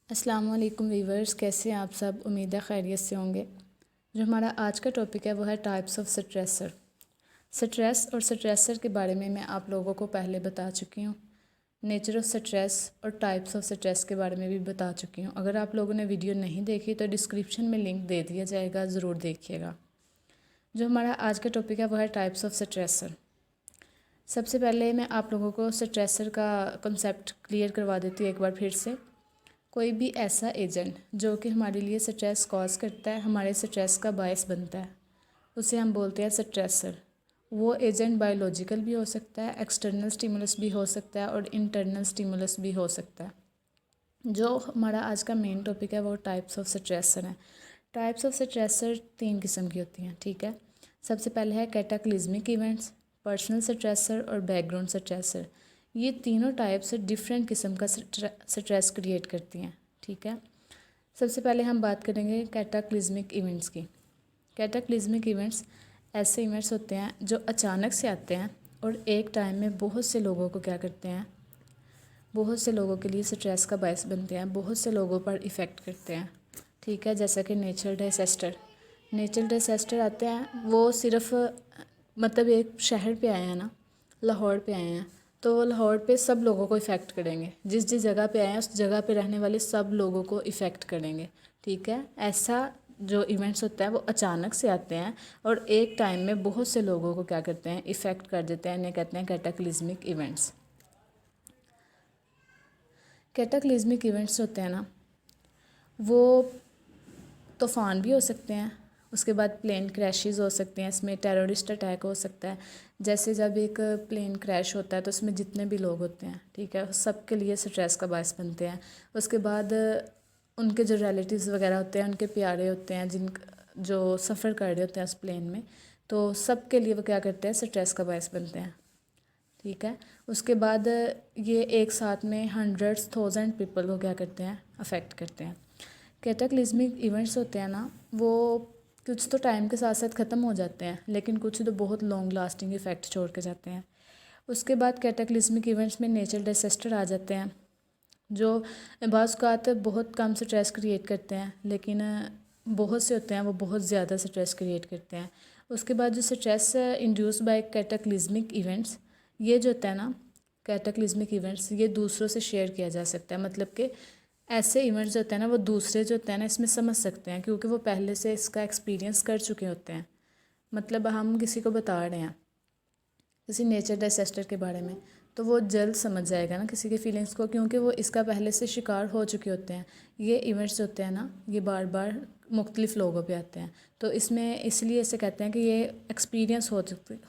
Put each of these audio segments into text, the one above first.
السلام علیکم ویورز، کیسے ہیں آپ سب؟ امید ہے خیریت سے ہوں گے۔ جو ہمارا آج کا ٹاپک ہے وہ ہے ٹائپس آف سٹریسر۔ سٹریس اور سٹریسر کے بارے میں آپ لوگوں کو پہلے بتا چکی ہوں۔ نیچر آف سٹریس اور ٹائپس آف سٹریس کے بارے میں بھی بتا چکی ہوں۔ اگر آپ لوگوں نے ویڈیو نہیں دیکھی تو ڈسکرپشن میں لنک دے دیا جائے گا، ضرور دیکھیے گا۔ جو ہمارا آج کا ٹاپک ہے وہ ہے ٹائپس آف سٹریسر۔ سب سے پہلے میں آپ لوگوں کو سٹریسر کا کنسیپٹ کلیئر کروا دیتی ہوں ایک بار پھر سے۔ کوئی بھی ایسا ایجنٹ جو کہ ہمارے لیے سٹریس کاز کرتا ہے، ہمارے سٹریس کا باعث بنتا ہے، اسے ہم بولتے ہیں سٹریسر۔ وہ ایجنٹ بایولوجیکل بھی ہو سکتا ہے، ایکسٹرنل سٹیمولس بھی ہو سکتا ہے اور انٹرنل سٹیمولس بھی ہو سکتا ہے۔ جو ہمارا آج کا مین ٹاپک ہے وہ ٹائپس آف سٹریسر ہیں۔ ٹائپس آف سٹریسر 3 قسم کی ہوتی ہیں، ٹھیک ہے۔ سب سے پہلے ہے کیٹاکلزمک ایونٹس، پرسنل سٹریسر اور بیک گراؤنڈ سٹریسر۔ یہ تینوں ٹائپس ڈفرینٹ قسم کا سٹریس کریٹ کرتی ہیں، ٹھیک ہے۔ سب سے پہلے ہم بات کریں گے کیٹاکلزمک ایونٹس کی۔ کیٹاکلزمک ایونٹس ایسے ایونٹس ہوتے ہیں جو اچانک سے آتے ہیں اور ایک ٹائم میں بہت سے لوگوں کو کیا کرتے ہیں، بہت سے لوگوں کے لیے سٹریس کا باعث بنتے ہیں، بہت سے لوگوں پر ایفیکٹ کرتے ہیں، ٹھیک ہے۔ جیسا کہ نیچرل ڈیزاسٹر۔ نیچرل ڈیزاسٹر آتے ہیں، وہ صرف مطلب ایک شہر پہ آئے ہیں نا، لاہور پہ آئے ہیں، تو لاہور پہ سب لوگوں کو ایفیکٹ کریں گے۔ جس جگہ پہ آئے ہیں اس جگہ پہ رہنے والے سب لوگوں کو ایفیکٹ کریں گے، ٹھیک ہے۔ ایسا جو ایونٹس ہوتا ہے وہ اچانک سے آتے ہیں اور ایک ٹائم میں بہت سے لوگوں کو کیا کرتے ہیں، ایفیکٹ کر دیتے ہیں، انہیں کہتے ہیں کیٹاکلزمک ایونٹس۔ کیٹاکلزمک ایونٹس ہوتے ہیں نا، وہ طوفان بھی ہو سکتے ہیں، اس کے بعد پلین کریشز ہو سکتے ہیں، اس میں ٹیررسٹ اٹیک ہو سکتا ہے۔ جیسے جب ایک پلین کریش ہوتا ہے تو اس میں جتنے بھی لوگ ہوتے ہیں، ٹھیک ہے، سب کے لیے سٹریس کا باعث بنتے ہیں۔ اس کے بعد ان کے جو ریلیٹیوز وغیرہ ہوتے ہیں، ان کے پیارے ہوتے ہیں، جو سفر کر رہے ہوتے ہیں اس پلین میں، تو سب کے لیے وہ کیا کرتے ہیں، سٹریس کا باعث بنتے ہیں، ٹھیک ہے۔ اس کے بعد یہ ایک ساتھ میں 100,000 پیپل کو کیا کرتے ہیں، افیکٹ کرتے ہیں۔ کیٹاکلزمک ایونٹس ہوتے ہیں نا، وہ کچھ تو ٹائم کے ساتھ ساتھ ختم ہو جاتے ہیں، لیکن کچھ تو بہت لانگ لاسٹنگ ایفیکٹ چھوڑ کے جاتے ہیں۔ اس کے بعد کیٹاکلزمک ایونٹس میں نیچرل ڈیزاسٹر آ جاتے ہیں، جو بعض اوقات بہت کم سٹریس کریٹ کرتے ہیں، لیکن بہت سے ہوتے ہیں وہ بہت زیادہ سٹریس کریٹ کرتے ہیں۔ اس کے بعد جو سٹریس انڈیوس بائی کیٹاکلزمک ایونٹس، یہ جو ہوتا ہے نا، کیٹاکلزمک ایونٹس یہ دوسروں سے شیئر کیا جا سکتا ہے۔ مطلب کہ ایسے ایونٹس جو ہوتے ہیں نا، وہ دوسرے جو ہوتے ہیں نا اس میں سمجھ سکتے ہیں، کیونکہ وہ پہلے سے اس کا ایکسپیرینس کر چکے ہوتے ہیں۔ مطلب ہم کسی کو بتا رہے ہیں کسی نیچر ڈیزاسٹر کے بارے میں، تو وہ جلد سمجھ جائے گا نا کسی کی فیلنگس کو، کیونکہ وہ اس کا پہلے سے شکار ہو چکے ہوتے ہیں۔ یہ ایونٹس ہوتے ہیں نا، یہ بار بار مختلف لوگوں پہ آتے ہیں، تو اس میں اس لیے اسے کہتے ہیں کہ یہ ایکسپیرینس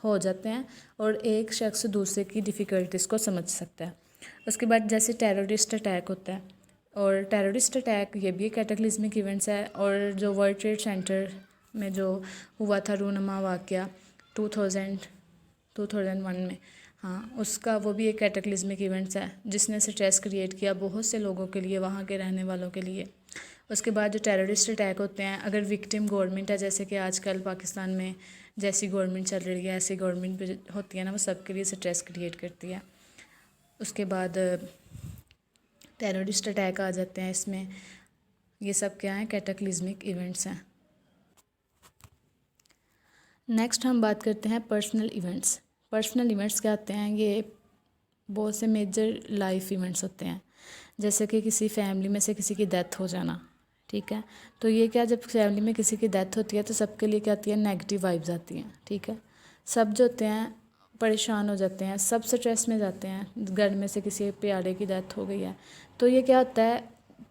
ہو جاتے ہیں اور ایک شخص دوسرے کی ڈیفیکلٹیز کو سمجھ سکتا ہے۔ اس کے بعد جیسے ٹیررسٹ اٹیک ہوتا ہے، اور ٹیررسٹ اٹیک یہ بھی کیٹاکلزمک ایونٹس ہے، اور جو ورلڈ ٹریڈ سینٹر میں جو ہوا تھا رونما واقعہ 2001 میں، ہاں، اس کا وہ بھی ایک کیٹاکلزمک ایونٹس ہے جس نے سٹریس کریٹ کیا بہت سے لوگوں کے لیے، وہاں کے رہنے والوں کے لیے۔ اس کے بعد جو ٹیررسٹ اٹیک ہوتے ہیں، اگر وکٹم گورنمنٹ ہے، جیسے کہ آج کل پاکستان میں جیسی گورنمنٹ چل رہی ہے ایسی گورنمنٹ ہوتی ہے نا، وہ سب کے لیے سٹریس کریٹ کرتی ہے۔ اس کے بعد ٹیررسٹ اٹیک آ جاتے ہیں اس میں، یہ سب کیا ہیں، کیٹاکلزمک ایونٹس ہیں۔ نیکسٹ ہم بات کرتے ہیں پرسنل ایونٹس۔ پرسنل ایونٹس کیا ہوتے ہیں، یہ بہت سے میجر لائف ایونٹس ہوتے ہیں، جیسے کہ کسی فیملی میں سے کسی کی ڈیتھ ہو جانا، ٹھیک ہے۔ تو یہ کیا، جب فیملی میں کسی کی ڈیتھ ہوتی ہے تو سب کے لیے کیا آتی ہے، نیگیٹیو وائبز آتی ہیں، ٹھیک ہے۔ سب جو ہوتے ہیں پریشان ہو جاتے ہیں، سب سٹریس میں جاتے ہیں، گھر میں سے کسی پیارے کی ڈیتھ ہو گئی ہے، تو یہ کیا ہوتا ہے،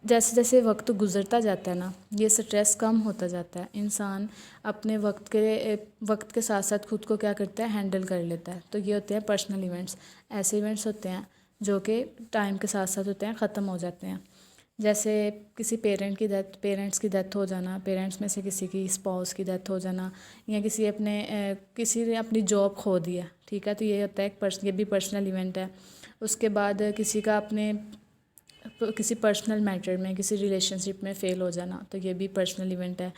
جیسے جیسے وقت گزرتا جاتا ہے نا، یہ سٹریس کم ہوتا جاتا ہے، انسان اپنے وقت کے ساتھ ساتھ خود کو کیا کرتا ہے، ہینڈل کر لیتا ہے۔ تو یہ ہوتے ہیں پرسنل ایونٹس۔ ایسے ایونٹس ہوتے ہیں جو کہ ٹائم کے ساتھ ساتھ ہوتے ہیں، ختم ہو جاتے ہیں۔ جیسے کسی پیرنٹس کی ڈیتھ ہو جانا، پیرنٹس میں سے کسی کی اسپاؤس کی ڈیتھ ہو جانا، یا کسی نے اپنی جاب کھو دیا، ٹھیک ہے، تو یہ ہوتا ہے یہ بھی پرسنل ایونٹ ہے۔ اس کے بعد کسی کا کسی پرسنل میٹر میں، کسی ریلیشن شپ میں فیل ہو جانا، تو یہ بھی پرسنل ایونٹ ہے۔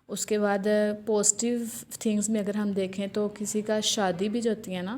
اس کے بعد پازیٹیو تھنگس میں اگر ہم دیکھیں تو کسی کا شادی بھی جو ہوتی ہے نا،